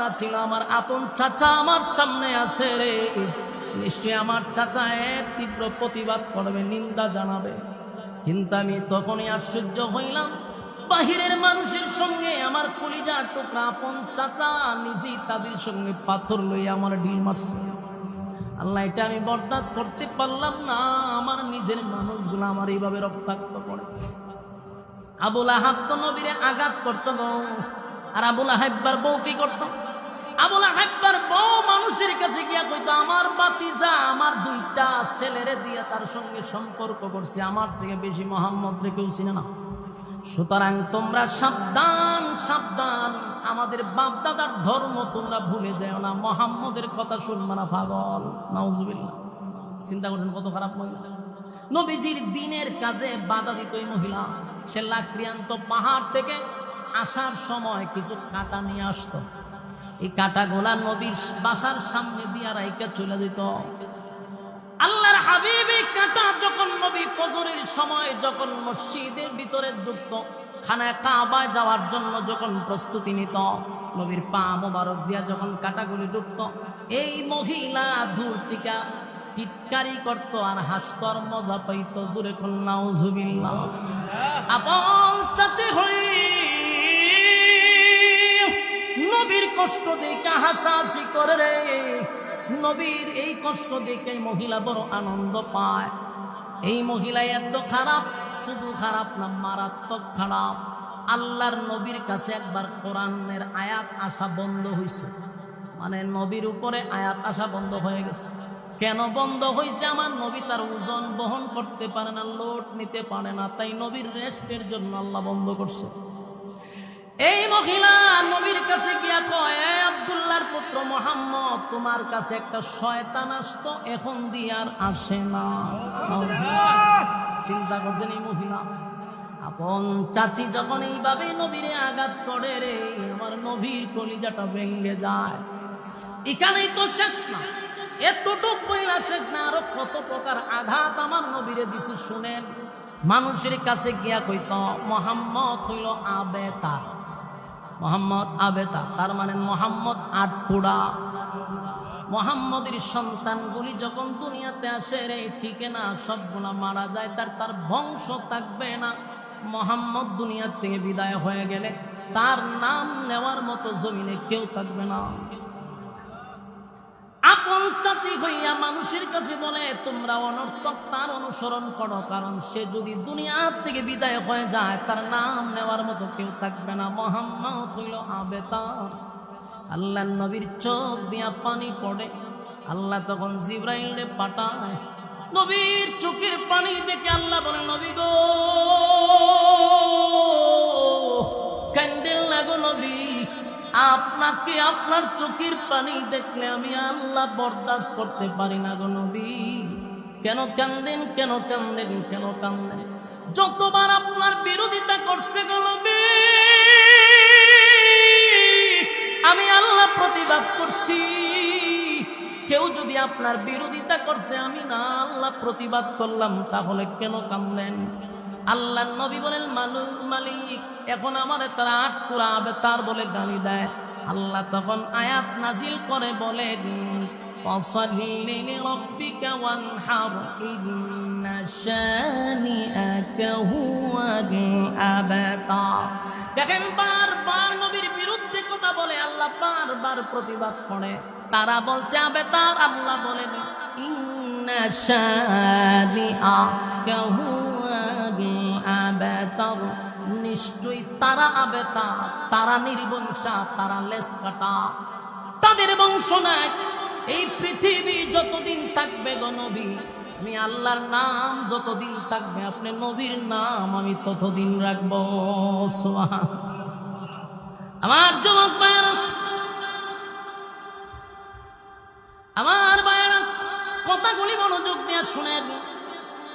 ধারণা ছিল আমার আপন চাচা আমার সামনে আছে রে, নিশ্চয়ই আমার চাচা এর তীব্র প্রতিবাদ করবে, নিন্দা জানাবে। কিন্তু আমি তখনই আশ্চর্য হইলাম, বাহিরের মানুষের সঙ্গে আমার কলিজার টুকরা আপন চাচা নিজেই তাদের সঙ্গে পাথর লইয়া আমার ঢিল মারছে। আল্লাহ, এটা আমি বরদাস্ত করতে পারলাম না। আমার নিজের মানুষগুলো আমার এইভাবে রক্তাক্ত করে। আবু লাহাব তো নবীরে আঘাত করতো গো। আর আবু লাহাবের বউ কি করতো? আবু লাহাবের বউ মানুষের কাছে গিয়া কইতো, আমার ভাতিজা আমার দুইটা ছেলেরে দিয়ে তার সঙ্গে সম্পর্ক করছে, আমার থেকে বেশি মোহাম্মদ রে কেউ চিনে না। সুতরাং তোমরা সাবধান সাবধান, আমাদের বাপ দাদার ধর্ম তোমরা ভুলে যাও না, মোহাম্মদের কথা শুনবা না পাগল। নাউজুবিল্লাহ। চিন্তা করছেন কত খারাপ মহিলা। নবীজির দিনের কাজে বাধা দিত এই মহিলা। সে লাকড়িয়ান্ত পাহাড় থেকে আসার সময় কিছু কাঁটা নিয়ে আসতো। এই কাঁটাগুলা নবীর বাসার সামনে দিয়া রাইকা চলে যেত। আল্লাহর হাবিব এই কাঁটা যখন নবী ফজরের সময় যখন মসজিদের ভিতরে ঢুকত, খানায় কাবায় যাওয়ার জন্য যখন প্রস্তুতি নিত, নবীর পা মোবারক দিয়া যখন কাঁটাগুলি ঢুকত, এই মহিলা দূর থেকে টিটকারি করত আর হাসত আর মজা পাইত। জোরে কোন নাউজুবিল্লাহ। আপন চাচি হই নবীর কষ্ট দেখে হাসাহাসি করে রে। নবীর এই কষ্ট দেখে মহিলা বড় আনন্দ পায়। এই মহিলা এত খারাপ, শুধু খারাপ না, মারাত্মক খারাপ। আল্লাহর নবীর কাছে একবার কোরআনের আয়াত আসা বন্ধ হয়েছে, মানে নবীর উপরে আয়াত আসা বন্ধ হয়ে গেছে। কেন বন্ধ হয়েছে? আমার নবী তার ওজন বহন করতে পারে না, লোড নিতে পারে না, তাই নবীর রেস্টের জন্য আল্লাহ বন্ধ করছে। এই মহিলা নবীর কাছে গিয়া কয়, আব্দুল্লাহর পুত্র মুহাম্মদ, তোমার কাছে একটা শয়তান আসতো, এখন দিয়ে আর আসে না। চিন্তা করছেন এই মহিলা। আপন চাচি যখন এইভাবে নবীরে আঘাত করে রে, আমার নবীর কলিজাটা ভেঙে যায়। এখানেই তো শেষ না, এতটুক মহিলা শেষ না, আরো কত প্রকার আঘাত আমার নবীরে দিছে শুনেন। মানুষের কাছে গিয়া কইত, মুহাম্মদ হইল আবেতার। মোহাম্মদ আবেতার, তার মানে মোহাম্মদ আটপুরা। মোহাম্মদের সন্তানগুলি যখন দুনিয়াতে আসে রে, ঠিক না, সবগুলা মারা যায়, তার বংশ থাকবে না। মোহাম্মদ দুনিয়ার থেকে বিদায় হয়ে গেলে তার নাম নেওয়ার মতো জমিনে কেউ থাকবে না। আপন চাচি হইয়া মানুষের কাছে বলে, তোমরা অনর্থক তার অনুসরণ করো, কারণ সে যদি দুনিয়ার থেকে বিদায় হয়ে যায় তার নাম নেওয়ার মতো কেউ থাকবে না। মুহাম্মদ হইল আবেতার। আল্লাহ নবীর চোখ দিয়া পানি পড়ে। আল্লাহ তখন জিবরাইলে পাঠায়। নবীর চোখের পানি দেখে আল্লাহ বলে, নবী গো, কান্দেন না গো নবী, আপনাকে আপনার চোখের পানি দেখলে আমি আল্লাহ বরদাস্ত করতে পারি না গো নবী। কেন কান্দেন, কেন কান্দেন, কেন কান্দেন? যতবার আপনার বিরোধিতা করছে গো নবী, আমি আল্লাহ প্রতিবাদ করছি। কেউ যদি আপনার বিরোধিতা করছে, আমি না আল্লাহ প্রতিবাদ করলাম, তাহলে কেন কান্দেন? আল্লাহ নবী বলেন, মালিক এখন আমাদের তারা আটকুরা আবেতার বলে গালি দেয়। আল্লাহ তখন আয়াত নাজিল করে বলেন, ফাসাল্লি লিরাব্বিকা ওয়ানহার ইন্না শানিআকা হুয়াল আবতার। দেখেন, বারবার নবীর বিরুদ্ধে কথা বলে আল্লাহ বারবার প্রতিবাদ করে। তারা বলছে আবেতার, আল্লাহ বলেন ইন্না শানিআকা হুয়াল আবতার, নিশ্চয়ই তারা আবেতার, তারা নির্বংশা, তারা লেস কাটা, তাদের বংশ নাই। এই পৃথিবী যতদিন থাকবে গো নবী, আমি আল্লাহর নাম যতদিন থাকবে, আপনি নবীর নাম আমি ততদিন রাখবো। আমার যুবক ভাইরা, আমার ভাইরা, কথাগুলি মনোযোগ দিয়ে শুনেন।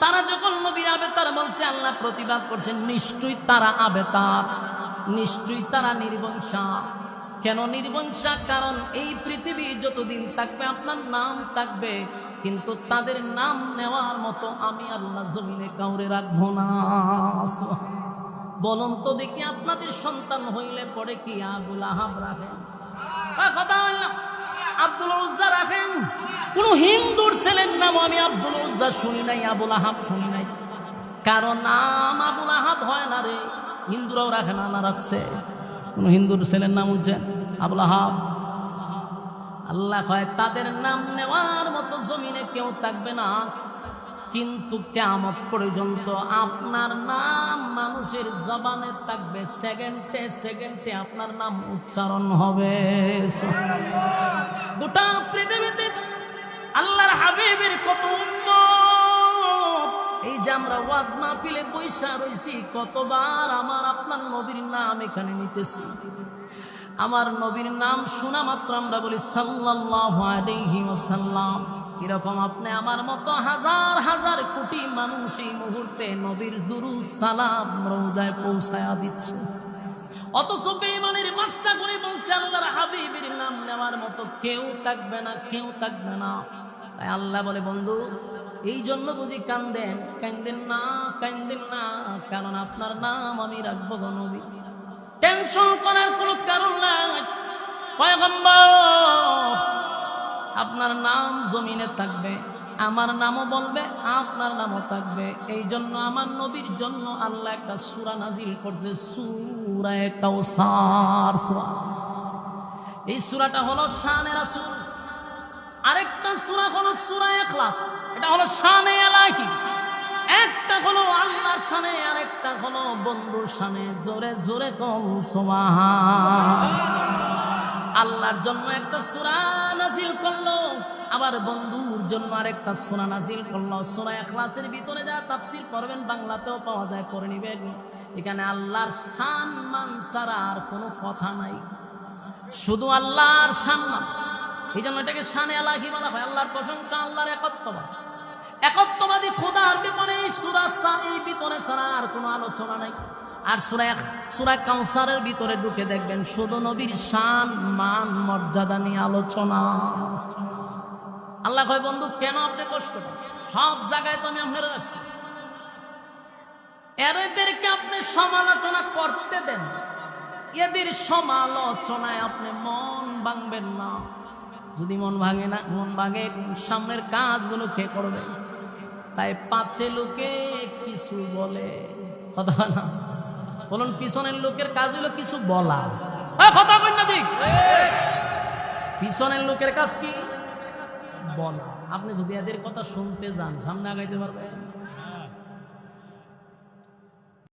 তারা যখন নবী আবেতার বলছে, আল্লাহ প্রতিবাদ করছেন, নিশ্চয়ই তারা আবেতার, নিশ্চয়ই তারা নির্বংশা। কেন নির্বংশা? কারণ এই পৃথিবী যতদিন থাকবে আপনার নাম থাকবে, কিন্তু তাদের নাম নেওয়ার মতো আমি আল্লাহ জমিনে কাউরে রাখবো না। বলুন তো দেখি, আপনাদের সন্তান হইলে পরে কি আবু লাহাব রাখেন? কথা বললাম আব্দুল উজ্জা রাখেন। কোন হিন্দুর ছেলের নাম আমি আব্দুল উজ্জা শুনি নাই, আবুল আহাব শুনি নাই। কারণ নাম আবুল আহাব হয় না রে, হিন্দুরাও রাখে না, না রাখছে। কোন হিন্দুর ছেলের নাম উজ্জেন আবুল আহাব। আল্লাহ কয় তাদের নাম নেওয়ার মতো জমিনে কেউ থাকবে না, কিন্তু কিয়ামত পর্যন্ত আপনার নাম মানুষের জবানে থাকবে, সেকেন্ডে সেকেন্ডে আপনার নাম উচ্চারণ হবে। গোটা পৃথিবীতে আল্লাহর হাবিবের কত উম্মত, এই যে আমরা ওয়াজ মাহফিলে বৈশা রইছি, কতবার আমার আপনার নবীর নাম এখানে নিতেছি। আমার নবীর নাম শোনা মাত্র আমরা বলি সাল্লাল্লাহু আলাইহি ওয়াসাল্লাম। এরকম আপনি আমার মতো হাজার হাজার কোটি মানুষ এই মুহূর্তে নবীর দুরূদ সালাম রওজায় পৌঁছায়া দিচ্ছে, অথচ বেঈমানের বাচ্চা করে বলছে আল্লাহর হাবিবের নাম নেওয়ার মতো কেউ থাকবে না, কেউ থাকবে না। তাই আল্লাহ বলে বন্ধু এই জন্য বুঝি কান্দেন? কান্দেন না, কান্দেন না, কারণ আপনার নাম আমি রাখবো গো নবী। টেনশন করার কোনো কারণ নাই। পয়গম্বর আপনার নাম জমিনে থাকবে, আমার নামও বলবে, আপনার নামও থাকবে। এই জন্য আমার নবীর জন্য আল্লাহ একটা সূরা নাজিল করছে, সূরা কাউসার সূরা। এই সূরাটা হলো শানে রাসূল। আরেকটা সূরা হলো সূরা ইখলাস, এটা হলো শানে ইলাহি। একটা হলো আল্লাহর শানে, আরেকটা হলো বন্ধুর শানে। জোরে জোরে কও সুবহান। আল্লাহর জন্য একটা সূরা নাজিল করলো, আবার বন্ধুর জন্য আরেকটা সূরা নাজিল করলো। সূরা ইখলাসের ভিতরে যা তাফসীর করবেন বাংলাতেও পাওয়া যায়, পড়ে নিবেন। এখানে আল্লাহর শান মান ছাড়া আর কোনো কথা নাই, শুধু আল্লাহর সম্মান। এই জন্য এটাকে শানে ইলাহি বলা হয়। আল্লাহর প্রশংসা, আল্লাহর একত্ববাদ, একত্ববাদী খোদার ব্যাপারে এই সূরা এই ভিতরে ছাড়া আর কোনো আলোচনা নাই। আর সূরা কাউসারের ভিতরে ঢুকে দেখবেন শুধু নবীর শান মান মর্যাদা নিয়ে আলোচনা। আল্লাহ কয় বন্ধু কেন আপনি কষ্ট পান? সব জায়গায় তো আমি আপনারা রাখছি, এদেরকে আপনি সমালোচনা করতে দেন, এদের সমালোচনায় আপনি মন ভাঙবেন না। যদি মন ভাঙে না, মন ভাঙে সামনের কাজগুলো কে করবে? তাই পাছে লোকে কিছু বলে, কথা না বলুন, পিছনের লোকের কাজ হলো কিছু বলা। কথা বল না দিক, পিছনের লোকের কাজ কি? বলা। আপনি যদি এদের কথা শুনতে যান সামনে আগাইতে পারবেন?